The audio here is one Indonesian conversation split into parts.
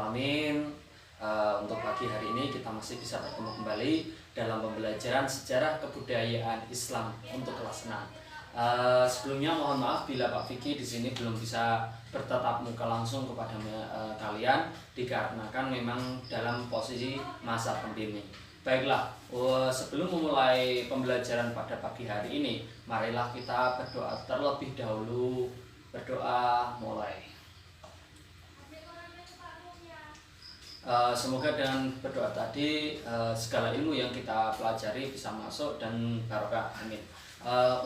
alamin. Untuk pagi hari ini kita masih bisa bertemu kembali dalam pembelajaran sejarah kebudayaan Islam untuk kelas 6. Sebelumnya mohon maaf bila Pak Vicky di sini belum bisa bertatap muka langsung kepada kalian dikarenakan memang dalam posisi masa pandemi. Baiklah, sebelum memulai pembelajaran pada pagi hari ini, marilah kita berdoa terlebih dahulu. Berdoa mulai. Semoga dengan berdoa tadi segala ilmu yang kita pelajari bisa masuk dan barokah, amin.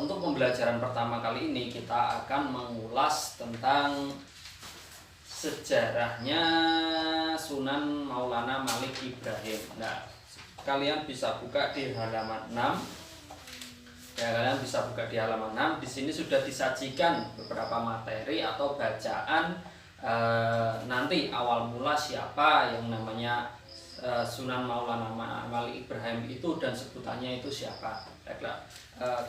Untuk pembelajaran pertama kali ini kita akan mengulas tentang sejarahnya Sunan Maulana Malik Ibrahim. Nah, kalian bisa buka di halaman 6. Ya, kalian bisa buka di halaman 6. Di sini sudah disajikan beberapa materi atau bacaan nanti awal mula siapa yang namanya Sunan Maulana Malik Ibrahim itu dan sebutannya itu siapa. Baiklah,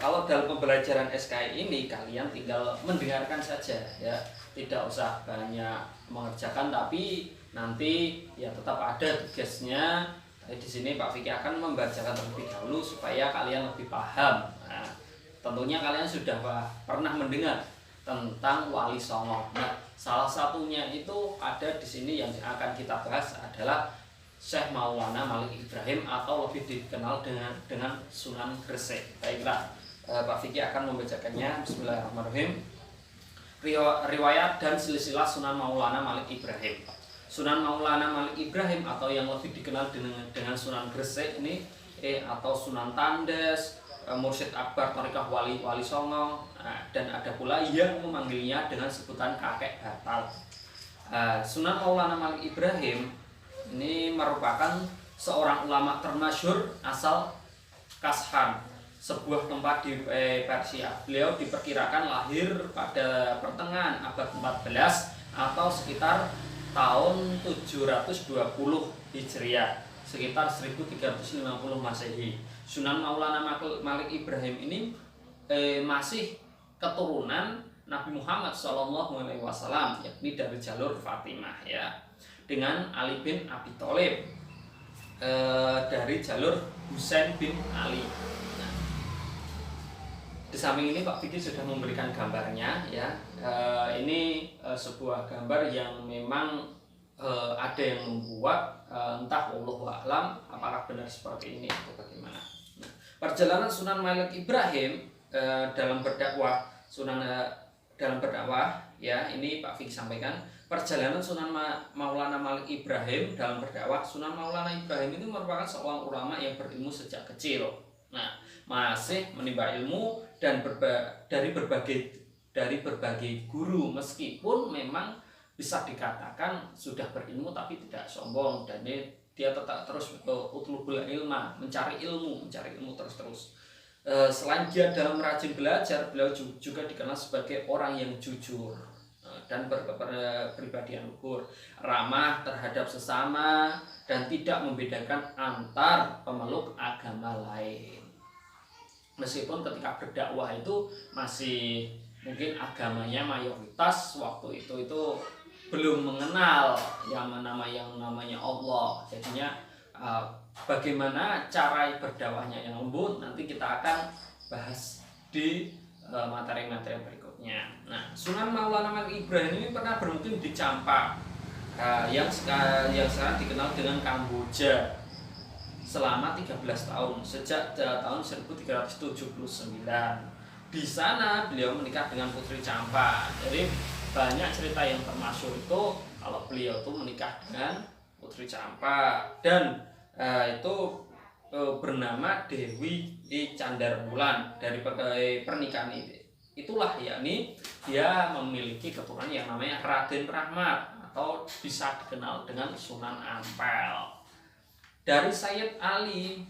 kalau dalam pembelajaran SKI ini kalian tinggal mendengarkan saja ya, tidak usah banyak mengerjakan, tapi nanti ya tetap ada tugasnya. Di sini Pak Vicky akan membacakan terlebih dahulu supaya kalian lebih paham. Nah, tentunya kalian sudah pernah mendengar tentang Wali Songo. Nah, salah satunya itu ada di sini yang akan kita bahas adalah Syekh Maulana Malik Ibrahim atau lebih dikenal dengan Sunan Gresik. Baiklah, Pak Vicky akan membacakannya. Bismillahirrahmanirrahim. Riwayat dan silsilah Sunan Maulana Malik Ibrahim. Sunan Maulana Malik Ibrahim atau yang lebih dikenal dengan Sunan Gresik ini atau Sunan Tandes, Mursyid Akbar Thariqah Wali Songo, dan ada pula yang memanggilnya dengan sebutan kakek batal. Sunan Maulana Malik Ibrahim ini merupakan seorang ulama termasyhur asal Kashan, sebuah tempat di Persia. Beliau diperkirakan lahir pada pertengahan abad 14 atau sekitar tahun 720 Hijriah, sekitar 1350 Masehi. Sunan Maulana Malik Ibrahim ini masih keturunan Nabi Muhammad SAW, yakni dari jalur Fatimah ya, dengan Ali bin Abi Thalib dari jalur Husain bin Ali. Nah, di samping ini Pak Vicky sudah memberikan gambarnya ya. Ini sebuah gambar yang memang ada yang membuat, entah wallahu a'lam apakah benar seperti ini atau bagaimana. Nah, perjalanan Sunan Malik Ibrahim dalam berdakwah ya, ini Pak Vicky sampaikan perjalanan Sunan Maulana Malik Ibrahim dalam berdakwah. Sunan Maulana Ibrahim itu merupakan seorang ulama yang berilmu sejak kecil. Nah, masih menimba ilmu dan dari berbagai guru, meskipun memang bisa dikatakan sudah berilmu tapi tidak sombong, dan dia tetap terus utlubul ilma, mencari ilmu terus. Selain dia dalam rajin belajar, beliau juga dikenal sebagai orang yang jujur dan berkepribadian luhur, ramah terhadap sesama, dan tidak membedakan antar pemeluk agama lain. Meskipun ketika berdakwah itu masih mungkin agamanya mayoritas waktu itu belum mengenal yang namanya Allah. Jadinya bagaimana cara berdakwahnya yang lembut nanti kita akan bahas di materi-materi berikutnya. Nah, Sunan Maulana Malik Ibrahim ini pernah bermukim di Campak, yang sekarang dikenal dengan Kamboja, selama 13 tahun sejak tahun 1379. Di sana beliau menikah dengan putri Campak. Jadi banyak cerita yang termasyhur itu kalau beliau itu menikah dengan putri Campak, dan itu bernama Dewi Candarwulan. Dari pernikahan itulah yakni dia memiliki keturunan yang namanya Raden Rahmat atau bisa dikenal dengan Sunan Ampel. Dari Sayyid Ali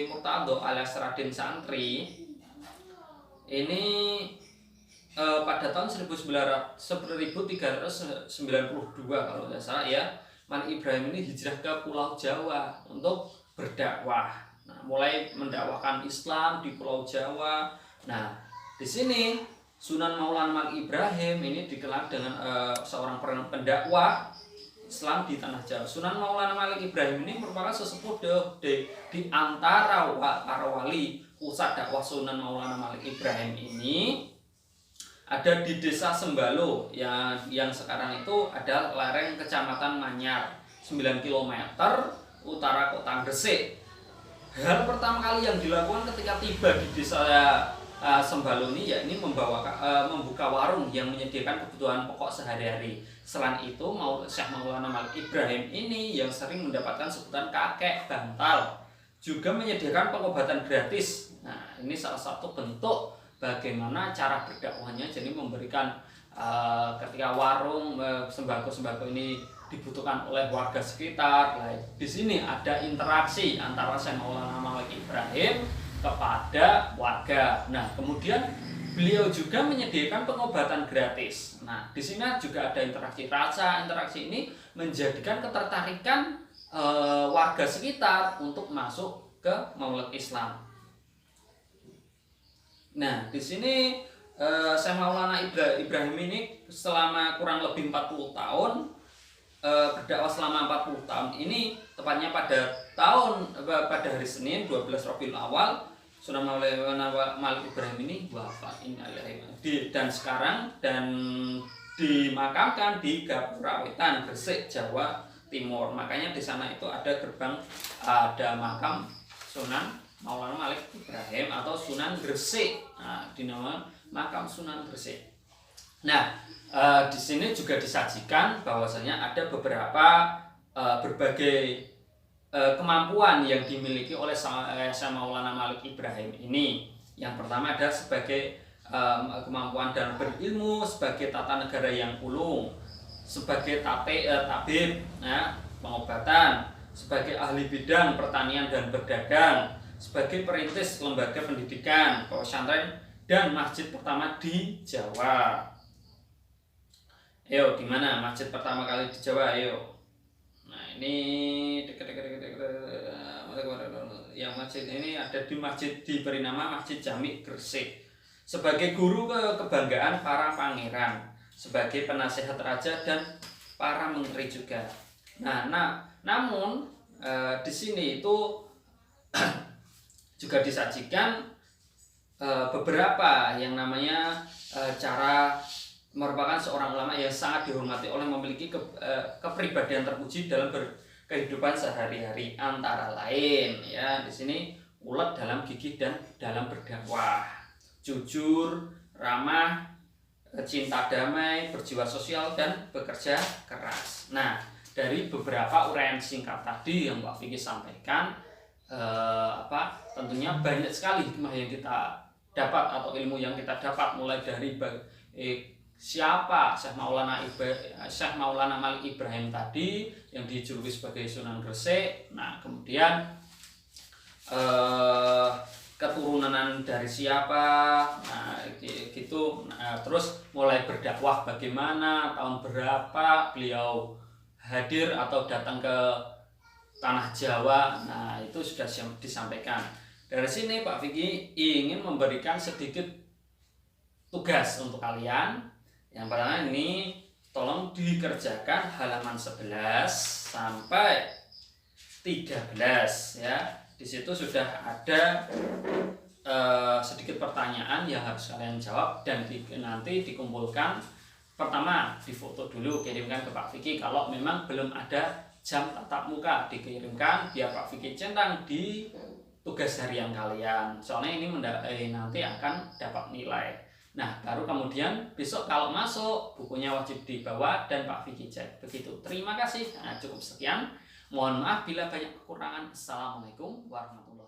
Murtado alias Raden Santri ini pada tahun 1392 kalau tidak salah ya, Malik Ibrahim ini hijrah ke Pulau Jawa untuk berdakwah. Nah, mulai mendakwahkan Islam di Pulau Jawa. Nah, di sini Sunan Maulana Malik Ibrahim ini dikenal dengan seorang pendakwah Islam di tanah Jawa. Sunan Maulana Malik Ibrahim ini merupakan sesepuh di antara para wali. Pusat dakwah Sunan Maulana Malik Ibrahim ini ada di Desa Sembalo yang sekarang itu ada lereng Kecamatan Manyar, 9 km utara kota Gresik. Hal pertama kali yang dilakukan ketika tiba di Desa Sembalo ini yakni membuka warung yang menyediakan kebutuhan pokok sehari-hari. Selain itu, Syekh Maulana Malik Ibrahim ini yang sering mendapatkan sebutan kakek bantal juga menyediakan pengobatan gratis. Nah, ini salah satu bentuk bagaimana cara berdakwahnya, jadi memberikan ketika warung sembako-sembako ini dibutuhkan oleh warga sekitar. Nah, di sini ada interaksi antara Syekh Maulana Malik Ibrahim kepada warga. Nah, kemudian beliau juga menyediakan pengobatan gratis. Nah, di sini juga ada interaksi rasa. Interaksi ini menjadikan ketertarikan warga sekitar untuk masuk ke Maulid Islam. Nah, di sini Syekh Maulana Ibrahim ini selama kurang lebih 40 tahun berdakwah selama 40 tahun ini, tepatnya pada hari Senin 12 Rabiul Awal, Sunan Maulana Malik Ibrahim ini wafat dan dimakamkan di Gapura Wetan, Gresik, Jawa Timur. Makanya di sana itu ada makam Sunan Maulana Malik Ibrahim atau Sunan Gresik. Nah, dinamakan makam Sunan Gresik. Nah, di sini juga disajikan bahwasanya ada beberapa berbagai kemampuan yang dimiliki oleh Syekh Maulana Malik Ibrahim ini. Yang pertama ada sebagai kemampuan dalam berilmu, sebagai tata negara yang ulung, sebagai tabib, pengobatan, sebagai ahli bidang pertanian dan berdagang, sebagai perintis lembaga pendidikan, pesantren dan masjid pertama di Jawa. Ayo, di mana masjid pertama kali di Jawa? Ayo. Nah, ini yang masjid ini ada diberi nama Masjid Jami Gresik. Sebagai guru kebanggaan para pangeran, sebagai penasehat raja dan para menteri juga. Namun di sini itu juga disajikan beberapa yang namanya cara merupakan seorang ulama yang sangat dihormati oleh memiliki kepribadian terpuji dalam kehidupan sehari-hari, antara lain ya di sini ulet dalam gigih dan dalam berdakwah, jujur, ramah, cinta damai, berjiwa sosial dan bekerja keras. Nah, dari beberapa uraian singkat tadi yang Pak Vicky sampaikan, tentunya banyak sekali hikmah yang kita dapat atau ilmu yang kita dapat, mulai dari siapa Syekh Maulana Malik Ibrahim tadi yang dijuluki sebagai Sunan Gresik. Nah, kemudian keturunan dari siapa, nah gitu. Nah, terus mulai berdakwah bagaimana, tahun berapa beliau hadir atau datang ke tanah Jawa. Nah, itu sudah disampaikan. Dari sini Pak Vicky ingin memberikan sedikit tugas untuk kalian. Yang pertama ini tolong dikerjakan halaman 11 sampai 13 ya. Di situ sudah ada sedikit pertanyaan yang harus kalian jawab dan nanti dikumpulkan. Pertama, difoto dulu, kirimkan ke Pak Vicky. Kalau memang belum ada jam tatap muka, dikirimkan biar Pak Vicky centang di tugas harian kalian. Soalnya ini nanti akan dapat nilai. Nah, baru kemudian besok kalau masuk, bukunya wajib dibawa dan Pak Vicky cek. Begitu. Terima kasih. Nah, cukup sekian. Mohon maaf bila banyak kekurangan. Assalamualaikum warahmatullahi wabarakatuh.